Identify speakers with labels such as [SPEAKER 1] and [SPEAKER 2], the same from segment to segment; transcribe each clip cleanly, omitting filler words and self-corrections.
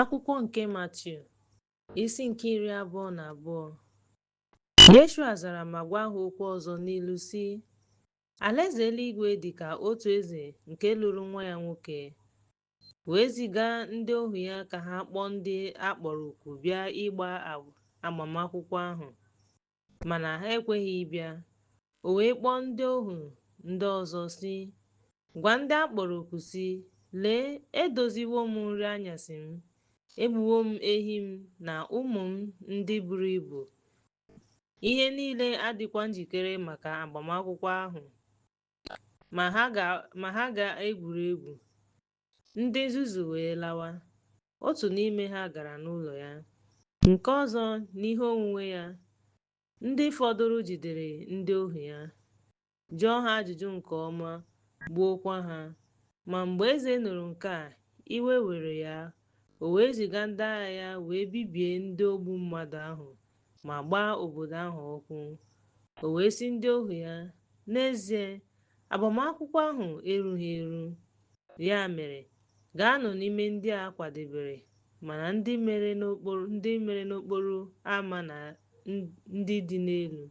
[SPEAKER 1] Akwụkwọ nke Matiu isi nke 22. Yeshua zara ma gwa ha okwu ọzọ n'ilu sị, alaeze eluigwe dị ka otu eze nke lụrụ nwa ya nwoke, wee ziga ndị ohu ya ka ha kpọọ ndị akpọrọ oku bịa ịgba agbamakwụkwọ ahụ, mana ha ekweghị ịbịa. O wee kpọọ ndị ohu ndị ọzọ sị, gwa ndị akpọrọ oku sị, lee, edoziwo m nri anyasị m, egbuwo m ehi m na ụmụ m ndị buru ibu. Ihe niile adịkwa njikere maka agbamakwụkwọ ahụ, ma ha ga-egwuri egwu. Ndị nzuzu wee lawa. Otu n'ime ha gara n'ụlọ ya, nke ọzọ n'ihe onwunwe ya. Ndị fọdụrụ jidere ndị ohu ya, jụọ ha ajụjụ nke ọma, gbuokwa ha. Ma mgbe eze nụrụ nke a, iwe were ya. O wee ziga ndị agha ya wee bibie ndị ogbu mmadụ ahụ ma gbaa obodo ahụ ọkụ. O wee sị ndị ohu ya, n'ezie, agbamakwụkwọ ahụ erughị eru. Ya mere, gaanụ n'ime ndị a kwadebere, mana ndị mere n'okporo ámá na ndị dị n'elu,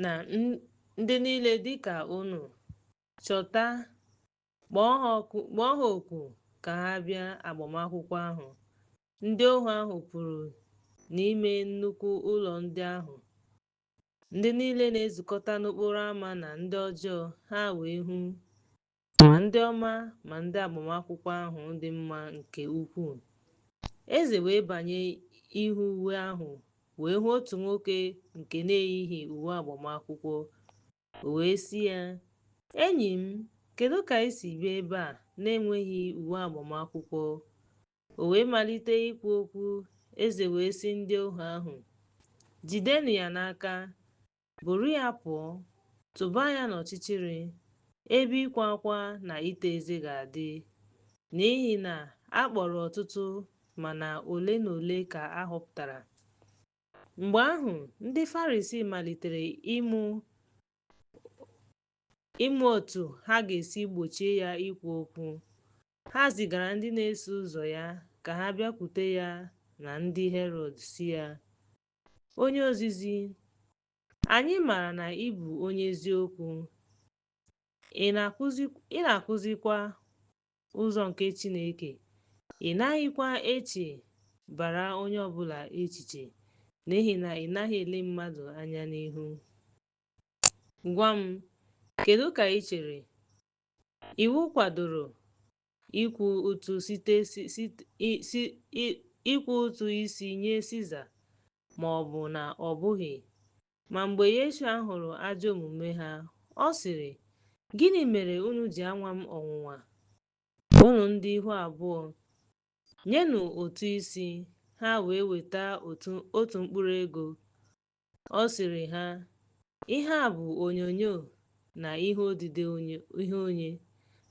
[SPEAKER 1] na ndị niile dị ka unu chọta, kpọọ ha oku ka ha bịa agbamakwụkwọ ahụ. Ndị ohu ahụ pụrụ n'ime nnukwu ụlọ ndị ahụ, ndị niile na-ezukọta n'okporo ámá na ndị ọjọọ ha wee hụ, ma ndị ọma ma ndị agbamakwụkwọ ahụ dị mma nke ukwuu. Eze wee banye ihu uwe ahụ wee hụ otu nwoke nke na-eyighị uwe agbamakwụkwọ. O wee sị ya, enyi m, kedu ka ị si bịa ebe a na-enweghị uwe agbamakwụkwọ? O wee malite ikwu okwu. Eze wee sị ndị ohu ahụ, jidenụ ya n'aka, buru ya pụọ, tụba ya n'ọchịchịrị, ebe ịkwa akwa na ite eze ga-adị, n'ihi na a kpọrọ ọtụtụ mana ole na ole ka a họpụtara. Mgbe ahụ ndị Farisii malitere ịmụ otu ha ga-esi gbochie ya ikwu okwu. Ha zigara ndị na-eso ụzọ ya ka ha bịakwute ya na ndị Herọd sị ya, onye ozizi, anyị maara na ị bụ onye eziokwu, ị na-akụzikwa ụzọ nke Chineke, ị naghịkwa bara onye ọbụla echiche, n'ihi na ị naghị ele mmadụ anya n'ihu. Gwa m, kedu ka ị chere? Iwu kwadoro ịkwụ ụtụ isi nye Siza, ma ọ bụ na ọ bụghị? Ma mgbe Yeshua hụrụ ajọ omume ha, ọ sịrị, gịnị mere unu ji anwa m ọnwụnwa, unu ndị ihu abụọ? Nyenụ ụtụ isi. Ha wee weta otu mkpụrụ ego. Ọ sịrị ha, ihe a bụ onyinyo na ihe odide ihe onye.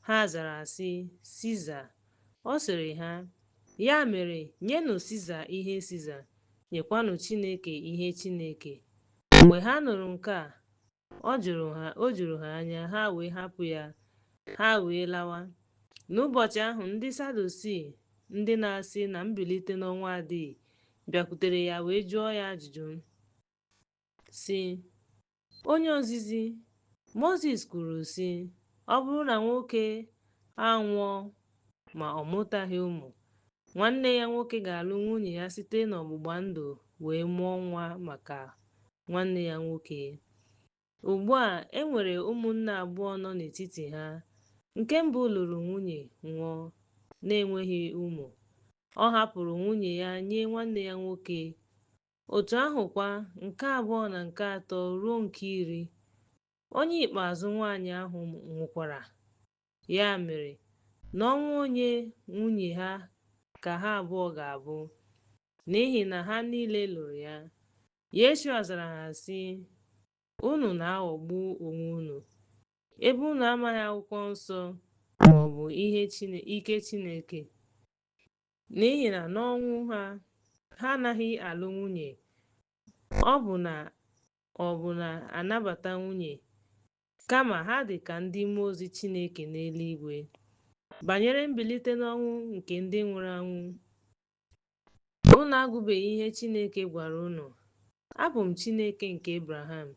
[SPEAKER 1] Ha zara sị, Siza. Ọ sịrị ha, ya mere, nyenụ Siza ihe Siza, nyekwanụ Chineke ihe Chineke. Mgbe ha nụrụ nke a, o juru ha anya. Ha wee hapụ ya, ha wee lawa. N'ụbọchị ahụ, ndị Sadusii, ndị na-asị na mbilite n'ọnwụ adịghị, bịakwutere ya wee jụọ ya ajụjụ sị, onye ozizi, Mozis kwuru sị, ọ bụrụ na nwoke anwụọ ma ọ mụtaghị ụmụ, nwanne ya nwoke ga-alụ nwunye ya site n'ọgbụgba ndụ wee mụọ nwa maka nwanne ya nwoke. Ugbu a, e nwere ụmụnne abụọ nọ n'etiti ha. Nke mbụ lụrụ nwunye, nwụọ, na-enweghị ụmụ. Ọ hapụrụ nwunye ya nye nwanne ya nwoke. Otu ahụkwa nke abụọ na nke atọ ruo nke 10. Onye ikpeazụ nwanyị ahụ nwụkwara. Ya mere, n'ọnwụ onye nwunye ha ka ha abụọ ga-abụ, n'ihi na ha niile lụrụ ya. Yeshua zara ha sị, unu na-aghọgbu onwe unu, ebe unu amaghị akwụkwọ nsọ ma ọ bụ ike Chineke. N'ihi na n'ọnwụ ha anaghị alụ nwunye, ọ bụ na-anabata nwunye, kama ha dị ka ndị mmụọ ozi Chineke n'eluigwe. banyere mbilite n'ọnwụ nke ndị nwụrụ anwụ. Unu agụbeghị ihe Chineke gwara unu: abụ m Chineke nke Abraham,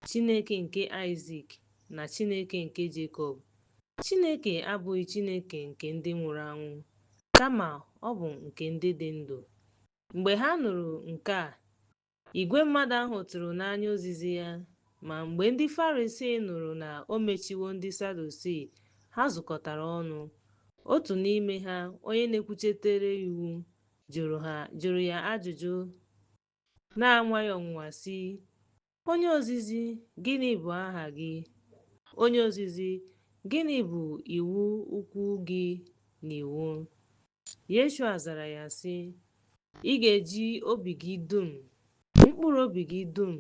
[SPEAKER 1] Chineke nke Aịzik, na Chineke nke Jekọb. Chineke abụghị Chineke nke ndị nwụrụ anwụ, kama ọ bụ nke ndị dị ndụ. Mgbe ha nụrụ nke a, igwe mmadụ ahụ tụrụ n'anya ozizi ya. Ma mgbe ndị Farisii nụrụ na o mechiwo ndị Sadusii, ha zukọtara ọnụ. Otu n'ime ha, onye na-ekwuchitere iwu, jụrụ ya ajụjụ na-anwaghị ọnwụnwa, sị: onye ozizi, gịnị bụ aha gị? Onye ozizi, gịnị bụ iwu ukwu gị n'iwu? Yeshua zara ya sị: ị ga-eji obi gị dum, mkpụrụ obi gị dum,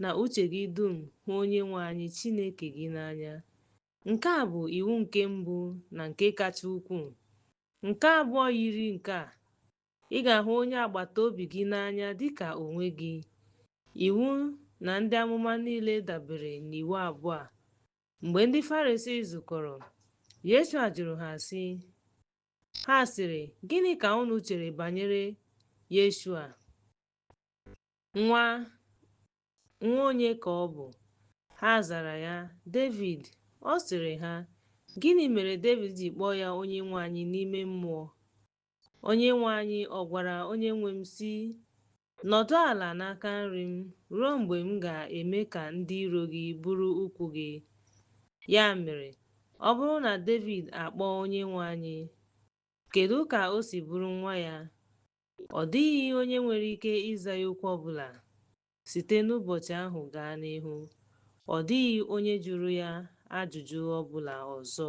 [SPEAKER 1] na uche gị dum hụ Onyenwe anyị Chineke gị n'anya. Nke a bụ iwu nke mbụ na nke kacha ukwuu. Nke abụọ yiri nke a: ị ga-ahụ onye agbata obi gị n'anya dị ka onwe gị. Iwu na ndị amụma niile dabere n'iwu abụọ a. Mgbe ndị Farisii zukọrọ, Yeshua jụrụ ha sị: ha sịrị, gịnị ka unu chere banyere Yeshua? Nwa onye ka ọ bụ? Ha zara ya, Devid. Ọ sịrị ha, gịnị mere Devid ji kpọọ ya Onyenwe anyị n'ime mmụọ? Onyenwe anyị ọ gwara onyenwe m sị: nọdụ ala n'aka nri m ruo mgbe m ga-eme ka ndị iro gị bụrụ ụkwụ gị? Ya mere, ọ bụrụ na Devid akpọọ Onyenwe anyị, kedu ka o si bụrụ nwa ya? Ọ dịghị onye nwere ike ịza ya okwu ọbụla. Site n'ụbọchị ahụ gaa n'ihu, ọ dịghị onye jụrụ ya ajụjụ ọbụla ọzọ.